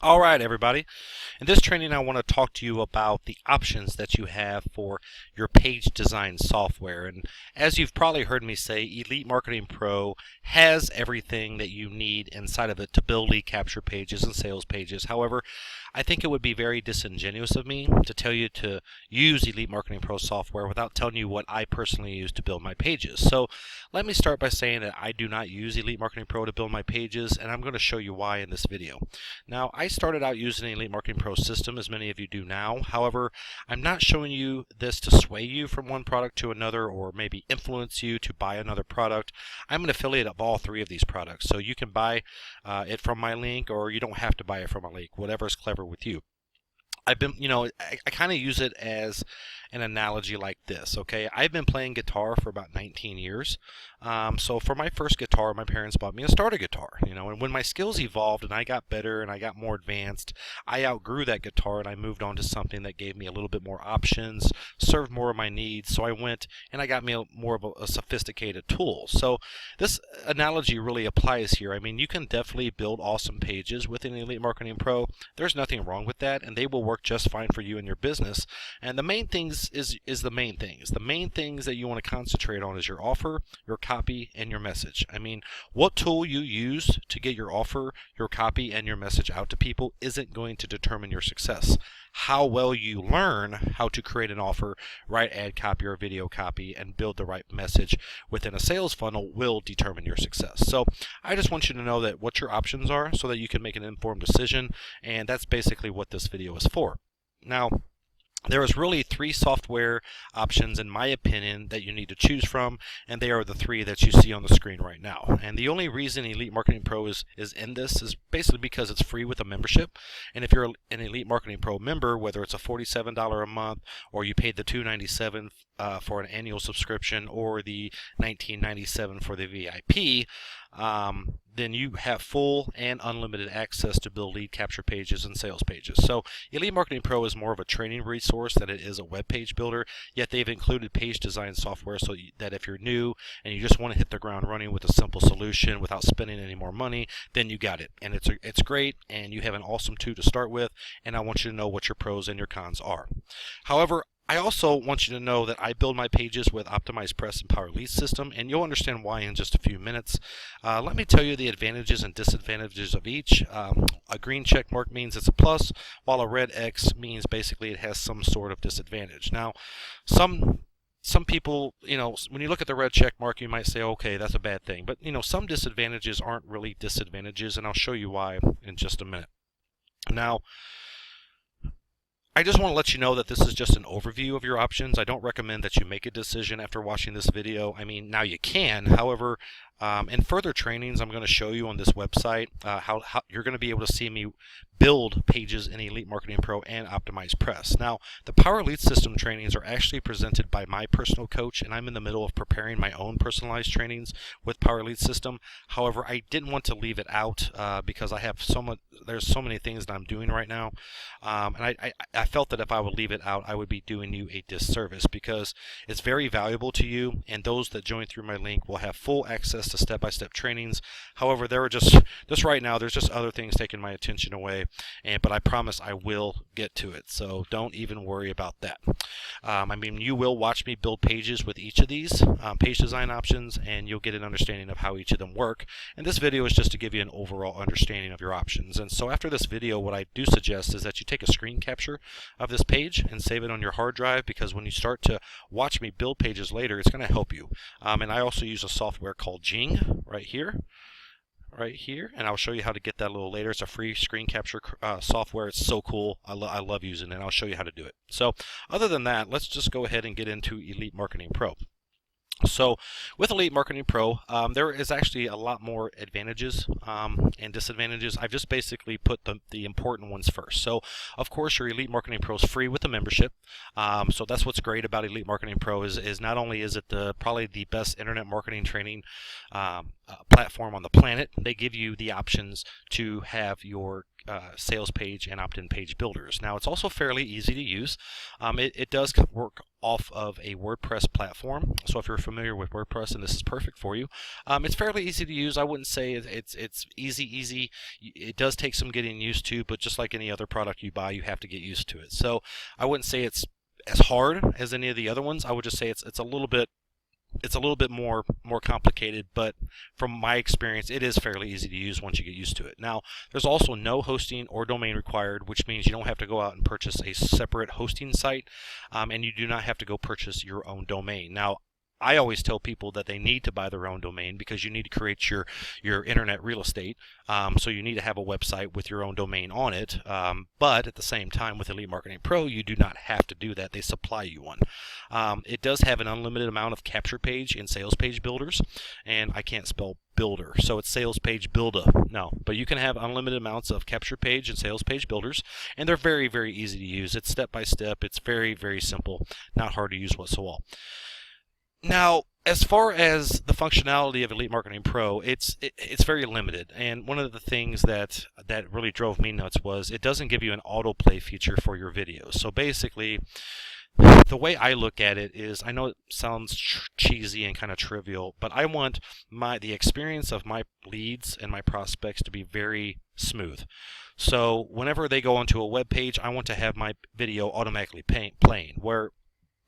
All right, everybody. In this training, I want to talk to you about the options that you have for your page design software. And as you've probably heard me say, Elite Marketing Pro has everything that you need inside of it to build lead capture pages and sales pages. However, I think it would be very disingenuous of me to tell you to use Elite Marketing Pro software without telling you what I personally use to build my pages. So let me start by saying that I do not use Elite Marketing Pro to build my pages, and I'm going to show you why in this video. Now, I started out using the Elite Marketing Pro system, as many of you do now. However, I'm not showing you this to sway you from one product to another or maybe influence you to buy another product. I'm an affiliate of all three of these products, so you can buy it from my link, or you don't have to buy it from a link, whatever is clever with you. I've been, I kind of use it as an analogy like this, okay? I've been playing guitar for about 19 years. So for my first guitar, my parents bought me a starter guitar, and when my skills evolved and I got better and I got more advanced, I outgrew that guitar and I moved on to something that gave me a little bit more options, served more of my needs. So I went and I got me more of a sophisticated tool. So this analogy really applies here. I mean, you can definitely build awesome pages within Elite Marketing Pro. There's nothing wrong with that, and they will work just fine for you and your business. And the main things is the main things. The main things that you want to concentrate on is your offer, your copy, and your message. I mean, what tool you use to get your offer, your copy, and your message out to people isn't going to determine your success. How well you learn how to create an offer, write ad copy or video copy, and build the right message within a sales funnel will determine your success. So I just want you to know that what your options are so that you can make an informed decision, and that's basically what this video is for. Now, there is really three software options, in my opinion, that you need to choose from, and they are the three that you see on the screen right now. And the only reason Elite Marketing Pro is in this is basically because it's free with a membership. And if you're an Elite Marketing Pro member, whether it's a $47 a month or you paid the $297 for an annual subscription or the $19.97 for the VIP, then you have full and unlimited access to build lead capture pages and sales pages. So Elite Marketing Pro is more of a training resource than it is a web page builder, yet they've included page design software so that if you're new and you just want to hit the ground running with a simple solution without spending any more money, then you got it. And it's great, and you have an awesome tool to start with, and I want you to know what your pros and your cons are. However, I also want you to know that I build my pages with Optimized Press and Power Lead System, and you'll understand why in just a few minutes. Let me tell you the advantages and disadvantages of each. A green check mark means it's a plus, while a red X means basically it has some sort of disadvantage. Now, some people, when you look at the red check mark, you might say, okay, that's a bad thing. But, some disadvantages aren't really disadvantages, and I'll show you why in just a minute. Now, I just want to let you know that this is just an overview of your options. I don't recommend that you make a decision after watching this video. I mean, now you can. However, in further trainings, I'm going to show you on this website how you're going to be able to see me build pages in Elite Marketing Pro and Optimized Press. Now, the Power Lead System trainings are actually presented by my personal coach, and I'm in the middle of preparing my own personalized trainings with Power Lead System. However, I didn't want to leave it out because I have there's so many things that I'm doing right now, and I felt that if I would leave it out, I would be doing you a disservice because it's very valuable to you, and those that join through my link will have full access to step-by-step trainings. However, there are just right now, there's just other things taking my attention away, but I promise I will get to it, so don't even worry about that. I mean, you will watch me build pages with each of these page design options, and you'll get an understanding of how each of them work, and this video is just to give you an overall understanding of your options. And so after this video, what I do suggest is that you take a screen capture of this page and save it on your hard drive, because when you start to watch me build pages later, it's going to help you. And I also use a software called Jing right here, and I'll show you how to get that a little later. It's a free screen capture software. It's so cool. I love using it, and I'll show you how to do it. So other than that, let's just go ahead and get into Elite Marketing Pro. So with Elite Marketing Pro, there is actually a lot more advantages and disadvantages. I've just basically put the important ones first. So of course your Elite Marketing Pro is free with a membership. So that's what's great about Elite Marketing Pro is not only is it probably the best internet marketing training platform on the planet. They give you the options to have your sales page and opt-in page builders. Now, it's also fairly easy to use. It does work off of a WordPress platform. So if you're familiar with WordPress, and this is perfect for you, it's fairly easy to use. I wouldn't say it's easy. It does take some getting used to, but just like any other product you buy, you have to get used to it. So I wouldn't say it's as hard as any of the other ones. I would just say it's a little bit more complicated, but from my experience, it is fairly easy to use once you get used to it. Now, there's also no hosting or domain required, which means you don't have to go out and purchase a separate hosting site, and you do not have to go purchase your own domain. Now, I always tell people that they need to buy their own domain because you need to create your internet real estate. So you need to have a website with your own domain on it. But at the same time, with Elite Marketing Pro, you do not have to do that. They supply you one. It does have an unlimited amount of capture page and sales page builders, and I can't spell builder, so it's sales page builder. No, but you can have unlimited amounts of capture page and sales page builders, and they're very, very easy to use. It's step by step. It's very, very simple, not hard to use whatsoever. Now, as far as the functionality of Elite Marketing Pro, it's very limited, and one of the things that really drove me nuts was it doesn't give you an autoplay feature for your videos. So basically, the way I look at it is, I know it sounds cheesy and kind of trivial, but I want the experience of my leads and my prospects to be very smooth. So whenever they go onto a web page, I want to have my video automatically playing, where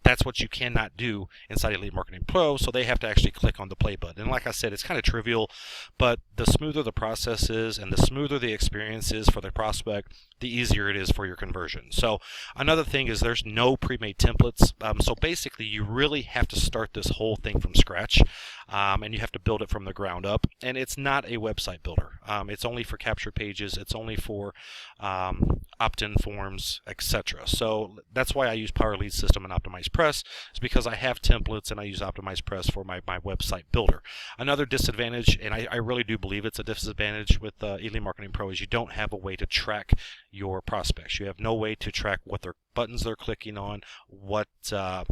that's what you cannot do inside Elite Marketing Pro, so they have to actually click on the play button. And like I said, it's kind of trivial, but the smoother the process is and the smoother the experience is for the prospect, the easier it is for your conversion. So another thing is there's no pre-made templates. So basically, you really have to start this whole thing from scratch, and you have to build it from the ground up. And it's not a website builder. It's only for capture pages. It's only for opt-in forms, etc. So that's why I use Power Lead System and Optimize Press, is because I have templates and I use Optimize Press for my website builder. Another disadvantage, and I really do believe it's a disadvantage with Elite Marketing Pro, is you don't have a way to track your prospects. You have no way to track what their buttons they're clicking on, if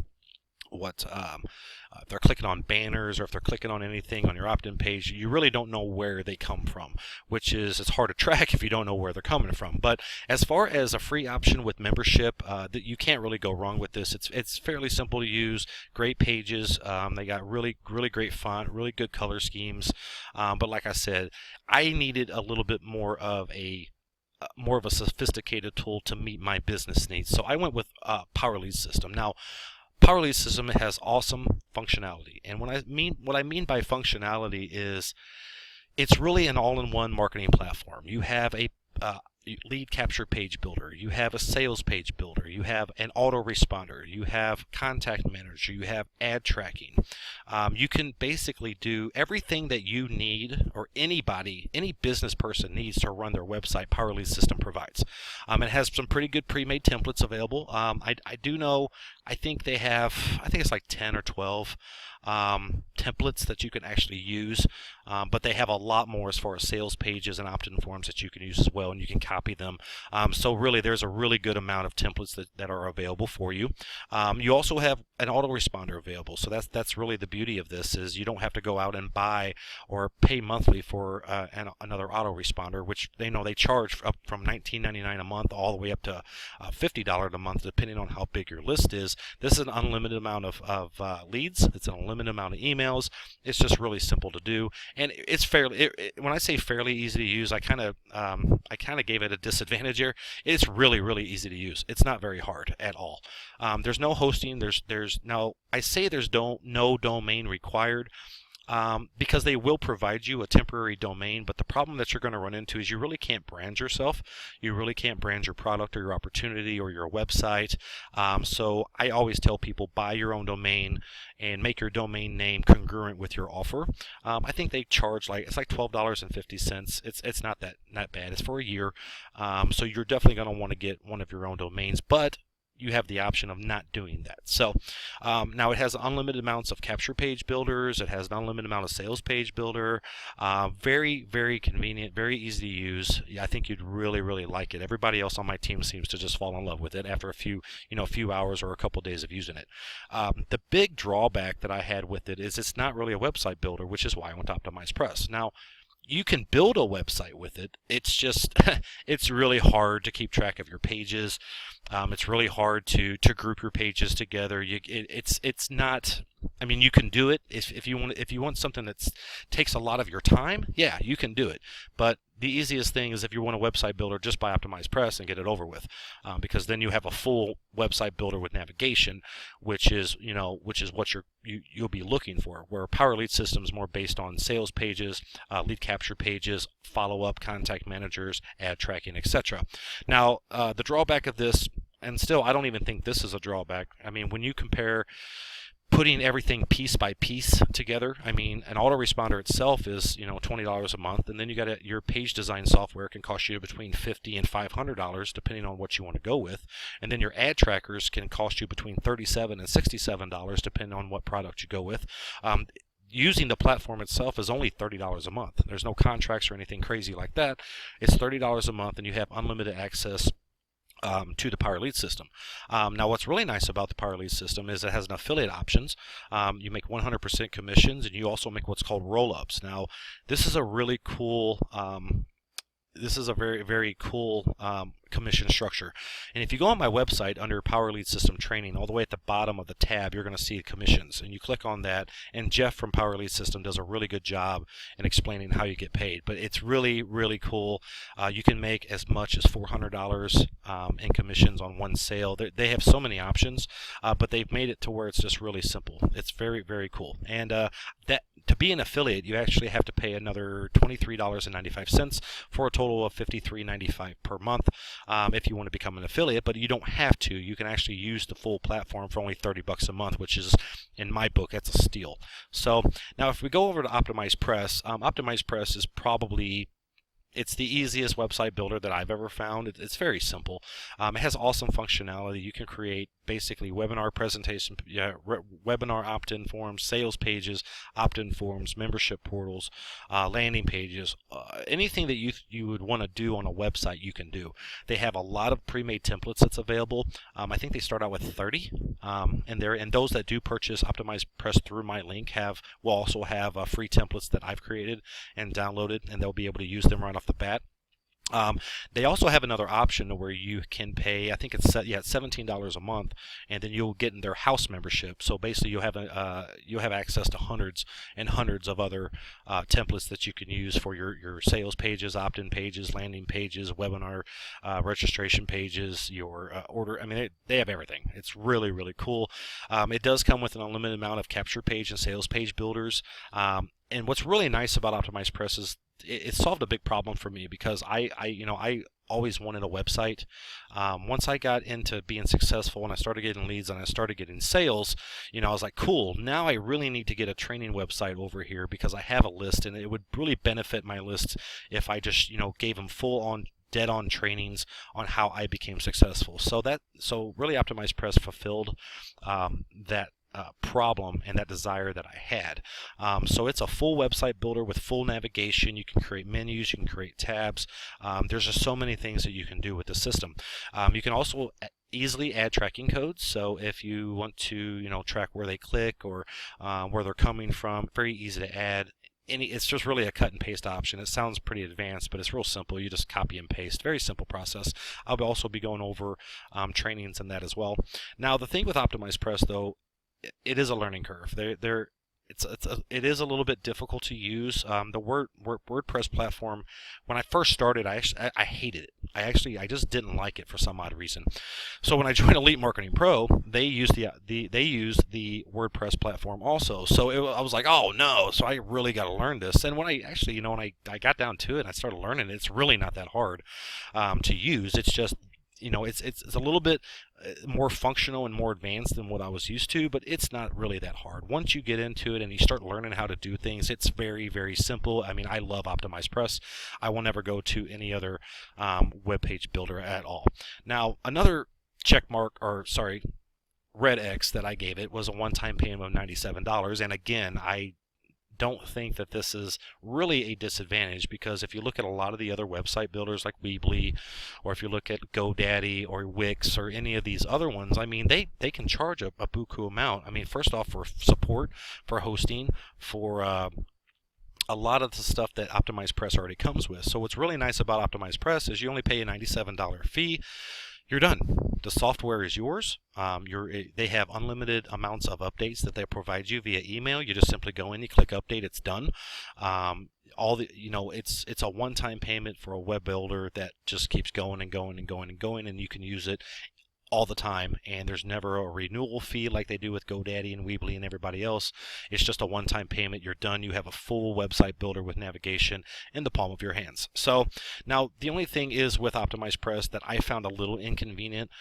they're clicking on banners, or if they're clicking on anything on your opt-in page. You really don't know where they come from, which is, it's hard to track if you don't know where they're coming from. But as far as a free option with membership, that you can't really go wrong with this. It's fairly simple to use, great pages. They got really great font, really good color schemes. But like I said, I needed a little bit more of a sophisticated tool to meet my business needs. So I went with Power Lead System. Now, Power Lead System has awesome functionality, and what I mean by functionality is it's really an all-in-one marketing platform. You have a lead capture page builder, you have a sales page builder, you have an autoresponder, you have contact manager, you have ad tracking. You can basically do everything that you need, or any business person needs to run their website. Power Lead System provides. It has some pretty good pre-made templates available. I do know, I think it's like 10 or 12 templates that you can actually use, but they have a lot more as far as sales pages and opt-in forms that you can use as well, and you can copy them. So really, there's a really good amount of templates that are available for you. You also have an autoresponder available, so that's really the beauty of this, is you don't have to go out and buy or pay monthly for another autoresponder, which they charge up from $19.99 a month all the way up to $50 a month, depending on how big your list is. This is an unlimited amount of leads. It's an unlimited amount of emails. It's just really simple to do, and it's when I say fairly easy to use, I kind of gave it a disadvantage here. It's really easy to use. It's not very hard at all. There's no hosting. There's no domain required. Because they will provide you a temporary domain, but the problem that you're going to run into is you really can't brand yourself. You really can't brand your product or your opportunity or your website. So I always tell people, buy your own domain and make your domain name congruent with your offer. I think they charge it's like $12.50. It's not that bad. It's for a year. So you're definitely going to want to get one of your own domains, but you have the option of not doing that. So now it has unlimited amounts of capture page builders. It has an unlimited amount of sales page builder. Very, very convenient, very easy to use. I think you'd really, really like it. Everybody else on my team seems to just fall in love with it after a few hours or a couple days of using it. The big drawback that I had with it is it's not really a website builder, which is why I went to OptimizePress. Now, you can build a website with it. It's just it's really hard to keep track of your pages. It's really hard to group your pages together. It's not. I mean, you can do it if you want something that takes a lot of your time. Yeah, you can do it. But the easiest thing is if you want a website builder, just buy OptimizePress and get it over with, because then you have a full website builder with navigation, which is what you'll be looking for. Where Power Lead System is more based on sales pages, lead capture pages, follow-up, contact managers, ad tracking, etc. Now, the drawback of this, and still I don't even think this is a drawback. I mean, when you compare putting everything piece by piece together, I mean, an autoresponder itself is $20 a month, and then you got your page design software can cost you between $50 and $500 depending on what you want to go with, and then your ad trackers can cost you between $37 and $67 depending on what product you go with. Using the platform itself is only $30 a month. There's no contracts or anything crazy like that. It's $30 a month, and you have unlimited access to the Power Lead System. Now, what's really nice about the Power Lead System is it has an affiliate options. You make 100% commissions, and you also make what's called roll-ups. Now, this is a really cool. This is a very, very cool commission structure. And if you go on my website under Power Lead System Training, all the way at the bottom of the tab, you're going to see commissions. And you click on that, and Jeff from Power Lead System does a really good job in explaining how you get paid. But it's really, really cool. You can make as much as $400 in commissions on one sale. They have so many options, but they've made it to where it's just really simple. It's very, very cool. And that to be an affiliate, you actually have to pay another $23.95 for a total of $53.95 per month. If you want to become an affiliate, but you don't have to. You can actually use the full platform for only $30 a month, which is, in my book, that's a steal. So now if we go over to OptimizePress, OptimizePress is probably it's the easiest website builder that I've ever found. It's very simple. It has awesome functionality. You can create basically webinar presentation, webinar opt-in forms, sales pages, opt-in forms, membership portals, landing pages, anything that you would want to do on a website you can do. They have a lot of pre-made templates that's available. I think they start out with 30, and those that do purchase OptimizePress through my link will also have free templates that I've created and downloaded, and they'll be able to use them right off the bat. They also have another option where you can pay, I think it's $17 a month, and then you'll get in their house membership. So basically you'll have access to hundreds and hundreds of other templates that you can use for your sales pages, opt-in pages, landing pages, webinar registration pages, your order. I mean, they have everything. It's really, really cool. It does come with an unlimited amount of capture page and sales page builders. And what's really nice about OptimizePress is it solved a big problem for me, because I always wanted a website. Once I got into being successful and I started getting leads and I started getting sales, I was like, cool, now I really need to get a training website over here, because I have a list, and it would really benefit my list if I just gave them dead-on trainings on how I became successful. So really OptimizePress fulfilled that problem and that desire that I had. So it's a full website builder with full navigation. You can create menus, you can create tabs. There's just so many things that you can do with the system. You can also easily add tracking codes. So if you want to track where they click or where they're coming from, very easy to add. It's just really a cut and paste option. It sounds pretty advanced, but it's real simple. You just copy and paste. Very simple process. I'll also be going over trainings in that as well. Now, the thing with OptimizePress, though, it is a learning curve. It is a little bit difficult to use. The WordPress platform, when I first started, I hated it. I just didn't like it for some odd reason. So when I joined Elite Marketing Pro, they used the WordPress platform also. So I was like, oh no! So I really got to learn this. And when I got down to it and I started learning it, it's really not that hard to use. It's just it's a little bit more functional and more advanced than what I was used to, but it's not really that hard. Once you get into it and you start learning how to do things, it's very, very simple. I mean, I love OptimizePress. I will never go to any other web page builder at all. Now, another check mark, or sorry, red X that I gave it was a one-time payment of $97. And again, I don't think that this is really a disadvantage, because if you look at a lot of the other website builders like Weebly, or if you look at GoDaddy or Wix or any of these other ones, I mean, they can charge a buku amount. I mean, first off, for support, for hosting, for a lot of the stuff that OptimizePress already comes with. So what's really nice about OptimizePress is you only pay a $97 fee. You're done. The software is yours. They have unlimited amounts of updates that they provide you via email. You just simply go in, you click update, it's done. It's a one-time payment for a web builder that just keeps going and going and going and going, and you can use it all the time, and there's never a renewal fee like they do with GoDaddy and Weebly and everybody else. It's just a one-time payment. You're done. You have a full website builder with navigation in the palm of your hands. So now the only thing is with OptimizePress that I found a little inconvenient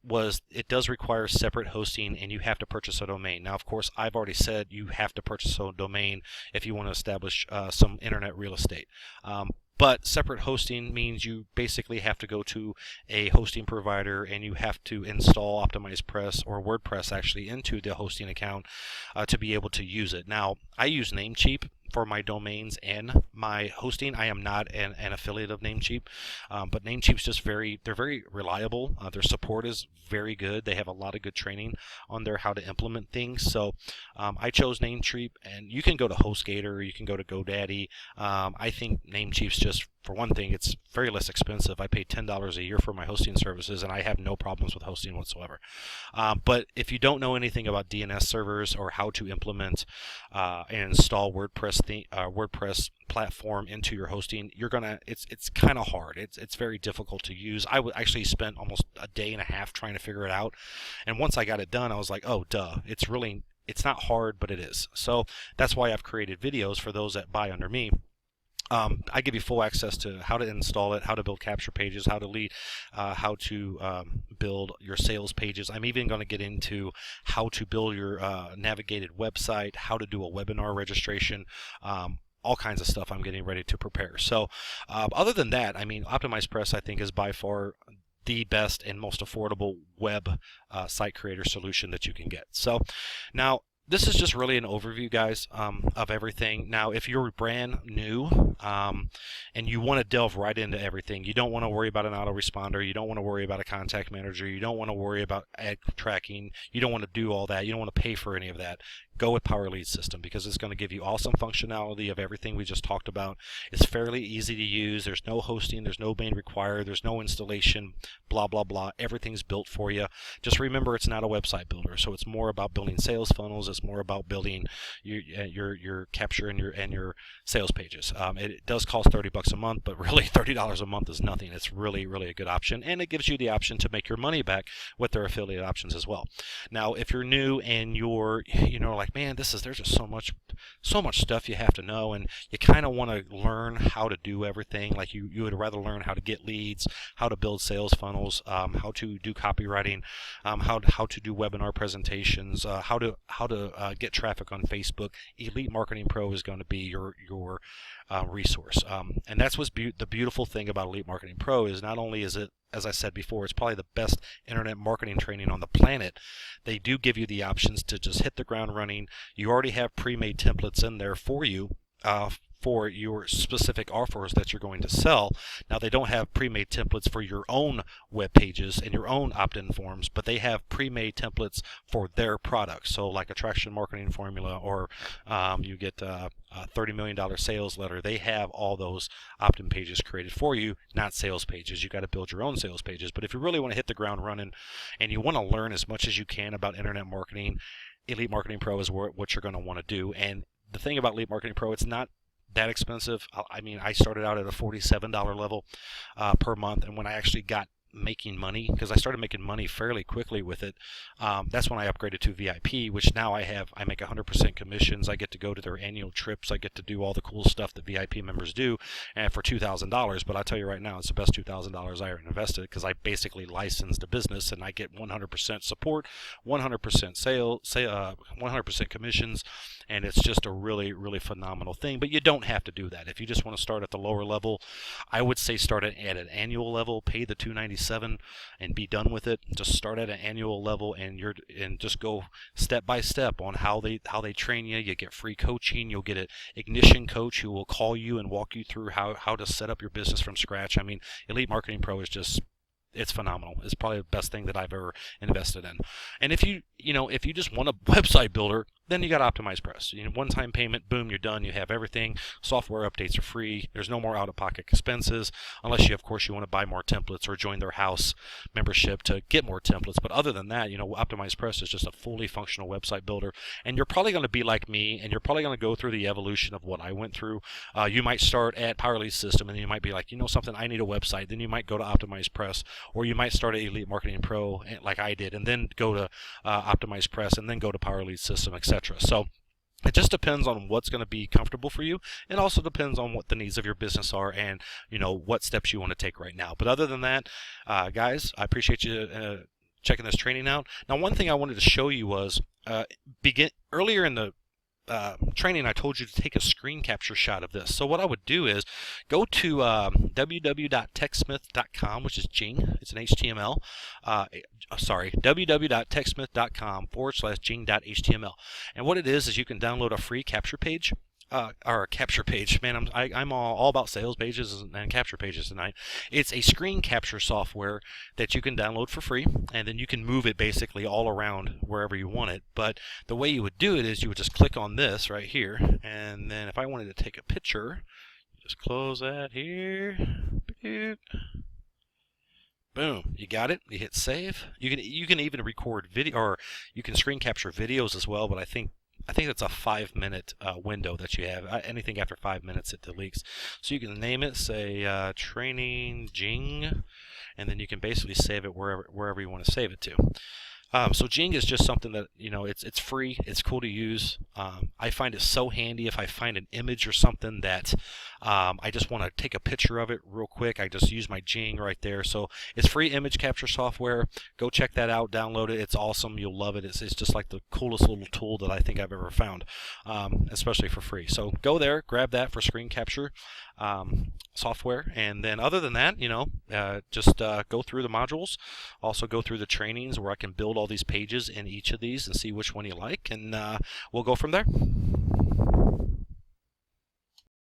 was it does require separate hosting, and you have to purchase a domain. Now, of course, I've already said you have to purchase a domain if you want to establish some internet real estate. But separate hosting means you basically have to go to a hosting provider and you have to install OptimizePress or WordPress actually into the hosting account to be able to use it. Now, I use Namecheap for my domains and my hosting. I am not an affiliate of Namecheap, but Namecheap's just they're very reliable. Their support is very good. They have a lot of good training on there how to implement things. So I chose Namecheap, and you can go to HostGator, you can go to GoDaddy. I think Namecheap's just, for one thing, it's very less expensive. I pay $10 a year for my hosting services, and I have no problems with hosting whatsoever. But if you don't know anything about DNS servers or how to implement and install WordPress platform into your hosting, it's kind of hard. It's very difficult to use. I actually spent almost a day and a half trying to figure it out, and once I got it done, I was like, oh, duh. It's not hard, but it is. So that's why I've created videos for those that buy under me. I give you full access to how to install it, how to build capture pages, how to build your sales pages. I'm even going to get into how to build your navigated website, how to do a webinar registration, all kinds of stuff I'm getting ready to prepare. So other than that, I mean, OptimizePress, I think, is by far the best and most affordable web site creator solution that you can get. So now, this is just really an overview, guys, of everything. Now, if you're brand new and you want to delve right into everything, you don't want to worry about an autoresponder, you don't want to worry about a contact manager, you don't want to worry about ad tracking, you don't want to do all that, you don't want to pay for any of that, go with PowerLead System, because it's going to give you awesome functionality of everything we just talked about. It's fairly easy to use. There's no hosting, there's no domain required, there's no installation, blah, blah, blah. Everything's built for you. Just remember, it's not a website builder, so it's more about building sales funnels. It's more about building your capture and your sales pages. It does cost $30 a month, but really $30 a month is nothing. It's really, really a good option, and it gives you the option to make your money back with their affiliate options as well. Now, if you're new and you're like, man, there's just so much stuff you have to know, and you kind of want to learn how to do everything. Like you would rather learn how to get leads, how to build sales funnels, how to do copywriting, how to do webinar presentations, how to get traffic on Facebook. Elite Marketing Pro is going to be your resource, and that's what's the beautiful thing about Elite Marketing Pro is not only is it, as I said before, it's probably the best internet marketing training on the planet. They do give you the options to just hit the ground running. You already have pre-made templates in there for you for your specific offers that you're going to sell. Now, they don't have pre-made templates for your own web pages and your own opt-in forms, but they have pre-made templates for their products. So like Attraction Marketing Formula, or you get a $30 million sales letter. They have all those opt-in pages created for you, not sales pages. You got to build your own sales pages. But if you really want to hit the ground running and you want to learn as much as you can about internet marketing, Elite Marketing Pro is what you're going to want to do. And the thing about Elite Marketing Pro, it's not that expensive. I mean, I started out at a $47 level per month, and when I actually got making money, because I started making money fairly quickly with it, that's when I upgraded to VIP, which now I make 100% commissions. I get to go to their annual trips. I get to do all the cool stuff that VIP members do, and for $2,000. But I'll tell you right now, it's the best $2,000 I ever invested, because I basically licensed the business, and I get 100% support, 100% 100% commissions, and it's just a really, really phenomenal thing. But you don't have to do that. If you just want to start at the lower level, I would say start at an annual level, pay the $297 and be done with it. Just start at an annual level, and just go step by step on how they train you. You get free coaching. You'll get an ignition coach who will call you and walk you through how to set up your business from scratch. I mean, Elite Marketing Pro is just, it's phenomenal. It's probably the best thing that I've ever invested in. And if you just want a website builder, then you got Optimize Press. One-time payment, boom, you're done. You have everything. Software updates are free. There's no more out-of-pocket expenses, unless you, of course, you want to buy more templates or join their house membership to get more templates. But other than that, Optimize Press is just a fully functional website builder. And you're probably going to be like me, and you're probably going to go through the evolution of what I went through. You might start at Power Lead System, and then you might be like, something, I need a website. Then you might go to Optimize Press, or you might start at Elite Marketing Pro, like I did, and then go to Optimize Press, and then go to Power Lead System, etc. So it just depends on what's going to be comfortable for you. It also depends on what the needs of your business are, and what steps you want to take right now. But other than that, guys, I appreciate you checking this training out. Now, one thing I wanted to show you was earlier in the training, I told you to take a screen capture shot of this. So what I would do is go to www.techsmith.com, which is Jing. It's an HTML. www.techsmith.com/jing.html. And what it is you can download a free capture page. Or a capture page. Man, I'm all about sales pages and capture pages tonight. It's a screen capture software that you can download for free, and then you can move it basically all around wherever you want it. But the way you would do it is you would just click on this right here, and then if I wanted to take a picture, just close that here. Boom, you got it. You hit save. You can even record video, or you can screen capture videos as well, but I think that's a 5-minute window that you have. Anything after 5 minutes, it deletes. So you can name it, say Training Jing, and then you can basically save it wherever you want to save it to. So Jing is just something that, it's free. It's cool to use. I find it so handy if I find an image or something that I just want to take a picture of it real quick. I just use my Jing right there. So it's free image capture software. Go check that out. Download it. It's awesome. You'll love it. It's just like the coolest little tool that I think I've ever found, especially for free. So go there, grab that for screen capture software, and then other than that, just go through the modules. Also go through the trainings where I can build all these pages in each of these and see which one you like, and we'll go from there.